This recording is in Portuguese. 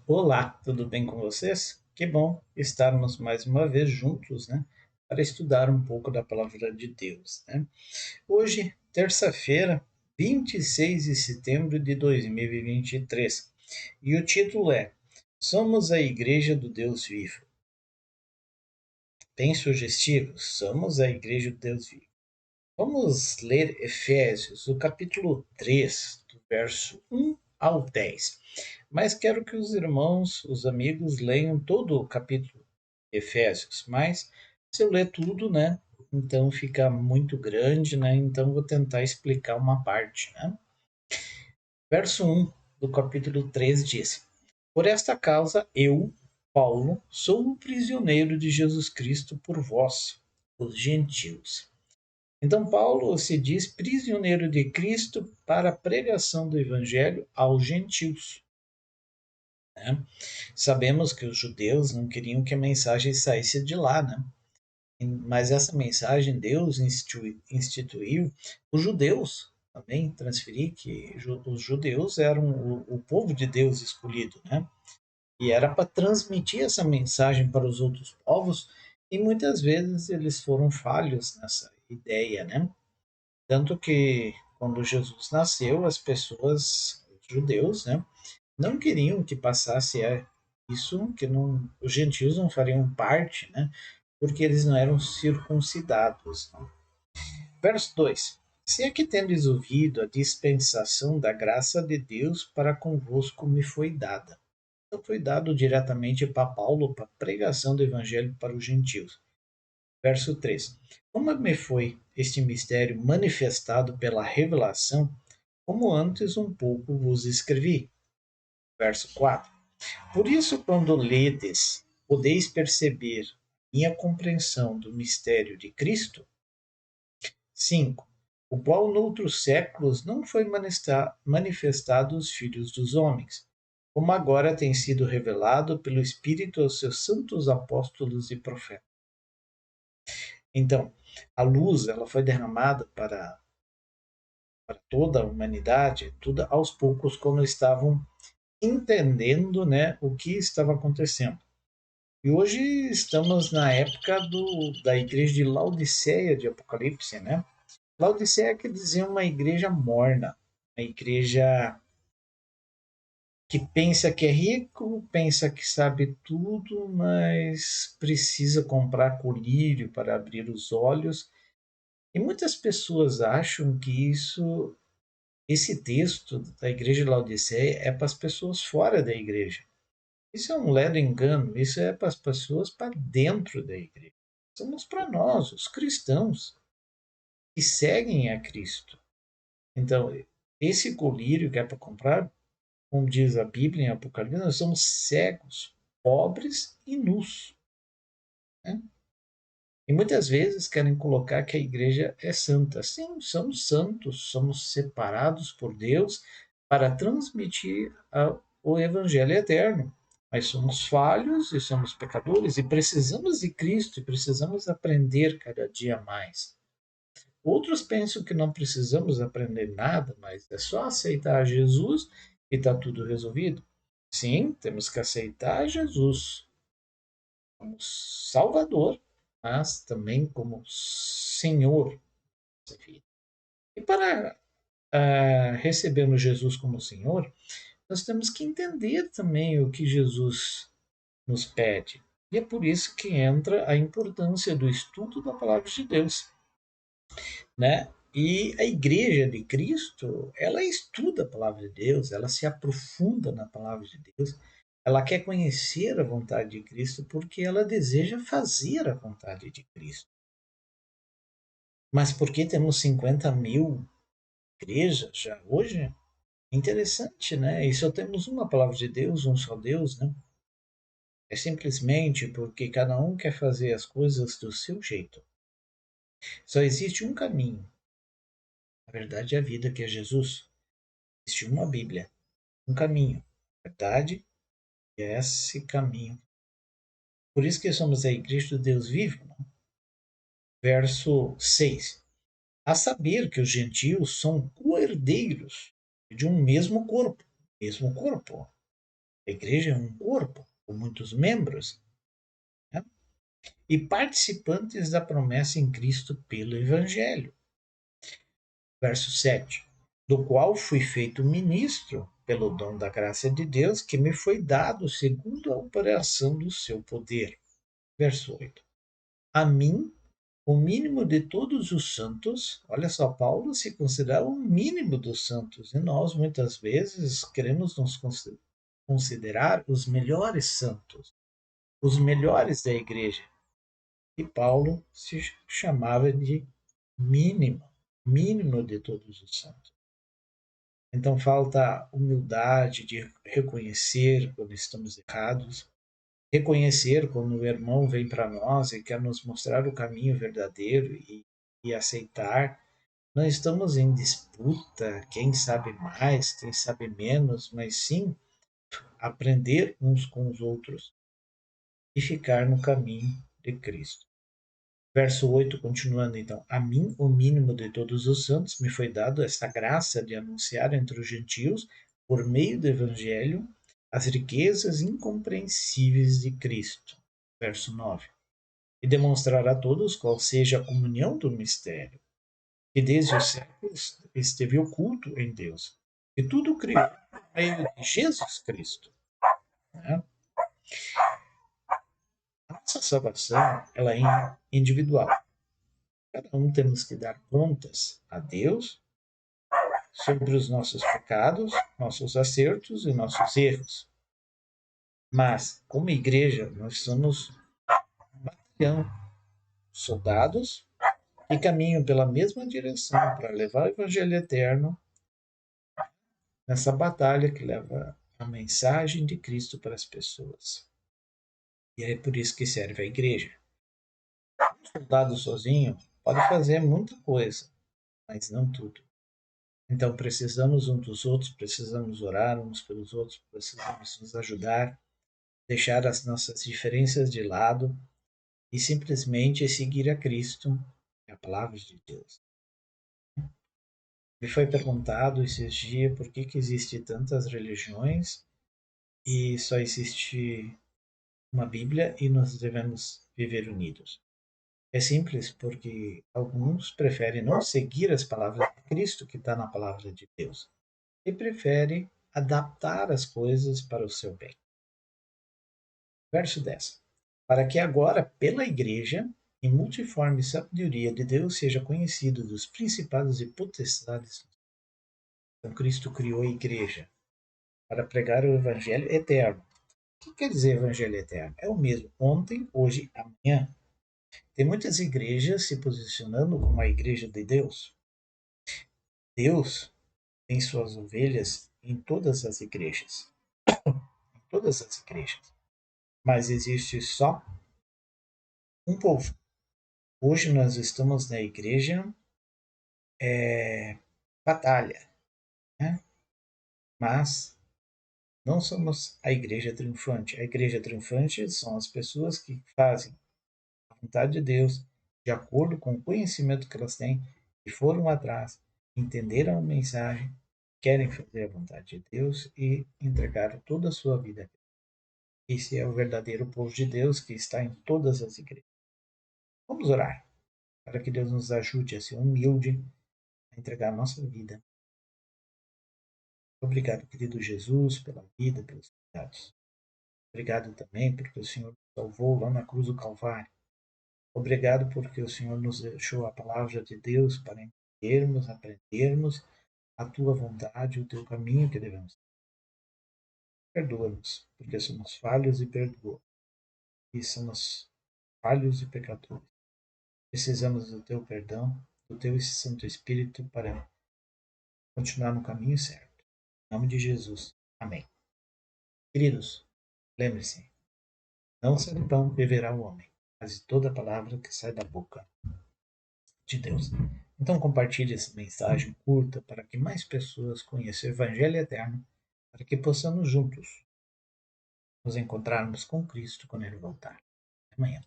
Olá, tudo bem com vocês? Que bom estarmos mais uma vez juntos, né, para estudar um pouco da palavra de Deus, né? Hoje, terça-feira, 26 de setembro de 2023, e o título é Somos a Igreja do Deus Vivo. Bem sugestivo, somos a Igreja do Deus Vivo. Vamos ler Efésios, o capítulo 3, do verso 1 ao 10. Mas quero que os irmãos, os amigos, leiam todo o capítulo de Efésios. Mas se eu ler tudo, né? Então fica muito grande, né? Então vou tentar explicar uma parte, né? Verso 1 do capítulo 3 diz: Por esta causa eu, Paulo, sou um prisioneiro de Jesus Cristo por vós, os gentios. Então, Paulo se diz prisioneiro de Cristo para a pregação do Evangelho aos gentios, né? Sabemos que os judeus não queriam que a mensagem saísse de lá, né? Mas essa mensagem Deus instituiu os judeus também transferir que os judeus eram o povo de Deus escolhido, né? E era para transmitir essa mensagem para os outros povos e muitas vezes eles foram falhos nessa ideia, né? Tanto que quando Jesus nasceu, as pessoas, os judeus, né, não queriam que passasse isso, que não, os gentios não fariam parte, né, porque eles não eram circuncidados. Né? Verso 2: Se é que tendes ouvido a dispensação da graça de Deus para convosco me foi dada. Então foi dado diretamente para Paulo para a pregação do evangelho para os gentios. Verso 3: Como me foi este mistério manifestado pela revelação, como antes um pouco vos escrevi. Verso 4: Por isso, quando ledes, podeis perceber minha compreensão do mistério de Cristo. 5. O qual noutros séculos não foi manifestado aos filhos dos homens, como agora tem sido revelado pelo Espírito aos seus santos apóstolos e profetas. Então, a luz ela foi derramada para toda a humanidade, tudo aos poucos, quando estavam entendendo, né, o que estava acontecendo. E hoje estamos na época da igreja de Laodiceia de Apocalipse, né? Laodiceia quer dizer uma igreja morna, uma igreja que pensa que é rico, pensa que sabe tudo, mas precisa comprar colírio para abrir os olhos. E muitas pessoas acham que esse texto da igreja de Laodiceia é para as pessoas fora da igreja. Isso é um ledo engano, isso é para as pessoas para dentro da igreja. Somos para nós, os cristãos, que seguem a Cristo. Então, esse colírio que é para comprar, como diz a Bíblia em Apocalipse, nós somos cegos, pobres e nus. Né? E muitas vezes querem colocar que a igreja é santa. Sim, somos santos, somos separados por Deus para transmitir o evangelho eterno. Mas somos falhos e somos pecadores e precisamos de Cristo e precisamos aprender cada dia mais. Outros pensam que não precisamos aprender nada, mas é só aceitar Jesus e está tudo resolvido. Sim, temos que aceitar Jesus como Salvador, mas também como Senhor. E para recebermos Jesus como Senhor, nós temos que entender também o que Jesus nos pede. E é por isso que entra a importância do estudo da palavra de Deus, né? E a igreja de Cristo, ela estuda a palavra de Deus, ela se aprofunda na palavra de Deus, ela quer conhecer a vontade de Cristo porque ela deseja fazer a vontade de Cristo. Mas porque temos 50.000 igrejas já hoje? Interessante, né? E só temos uma palavra de Deus, um só Deus, né? É simplesmente porque cada um quer fazer as coisas do seu jeito. Só existe um caminho. A verdade é a vida, que é Jesus. Existe uma Bíblia, um caminho. A verdade é esse caminho. Por isso que somos a igreja do Deus vivo. Né? Verso 6. A saber que os gentios são co-herdeiros de um mesmo corpo. Mesmo corpo. A igreja é um corpo com muitos membros, né? E participantes da promessa em Cristo pelo Evangelho. Verso 7. Do qual fui feito ministro pelo dom da graça de Deus que me foi dado segundo a operação do seu poder. Verso 8. A mim, o mínimo de todos os santos, olha só, Paulo se considerava o mínimo dos santos, e nós muitas vezes queremos nos considerar os melhores santos, os melhores da igreja. E Paulo se chamava de mínimo, mínimo de todos os santos. Então falta humildade de reconhecer quando estamos errados, reconhecer quando o irmão vem para nós e quer nos mostrar o caminho verdadeiro e aceitar. Não estamos em disputa, quem sabe mais, quem sabe menos, mas sim aprender uns com os outros e ficar no caminho de Cristo. Verso 8, continuando então: A mim, o mínimo de todos os santos, me foi dado esta graça de anunciar entre os gentios, por meio do Evangelho, as riquezas incompreensíveis de Cristo. Verso 9: E demonstrar a todos qual seja a comunhão do mistério, que desde os séculos esteve oculto em Deus, e tudo criou por meio de Jesus Cristo. Né? A nossa salvação ela é individual. Cada um temos que dar contas a Deus sobre os nossos pecados, nossos acertos e nossos erros. Mas, como igreja, nós somos um batalhão, soldados que caminham pela mesma direção para levar o evangelho eterno nessa batalha que leva a mensagem de Cristo para as pessoas. E é por isso que serve a igreja. Um soldado sozinho pode fazer muita coisa, mas não tudo. Então precisamos uns dos outros, precisamos orar uns pelos outros, precisamos nos ajudar, deixar as nossas diferenças de lado e simplesmente seguir a Cristo e a palavra de Deus. Me foi perguntado esses dias por que existem tantas religiões e só existe uma Bíblia e nós devemos viver unidos. É simples porque alguns preferem não seguir as palavras de Cristo que está na palavra de Deus e preferem adaptar as coisas para o seu bem. Verso 10. Para que agora, pela igreja, em multiforme sabedoria de Deus, seja conhecido dos principados e potestades. Então, Cristo criou a igreja para pregar o evangelho eterno. O que quer dizer evangelho eterno? É o mesmo ontem, hoje, amanhã. Tem muitas igrejas se posicionando como a igreja de Deus. Deus tem suas ovelhas em todas as igrejas. Em todas as igrejas. Mas existe só um povo. Hoje nós estamos na igreja batalha, né? Mas não somos a igreja triunfante. A igreja triunfante são as pessoas que fazem a vontade de Deus de acordo com o conhecimento que elas têm e foram atrás, entenderam a mensagem, querem fazer a vontade de Deus e entregaram toda a sua vida. Esse é o verdadeiro povo de Deus que está em todas as igrejas. Vamos orar para que Deus nos ajude a ser humilde, a entregar a nossa vida. Obrigado, querido Jesus, pela vida, pelos cuidados. Obrigado também porque o Senhor nos salvou lá na cruz do Calvário. Obrigado porque o Senhor nos deixou a palavra de Deus para entendermos, aprendermos a tua vontade, o teu caminho que devemos. Perdoa-nos, porque somos falhos e perdoa. E somos falhos e pecadores. Precisamos do teu perdão, do teu Santo Espírito para continuar no caminho certo. Em nome de Jesus. Amém. Queridos, lembre-se, não só de pão viverá o homem, mas de toda a palavra que sai da boca de Deus. Então compartilhe essa mensagem curta para que mais pessoas conheçam o Evangelho Eterno, para que possamos juntos nos encontrarmos com Cristo quando Ele voltar. Até amanhã.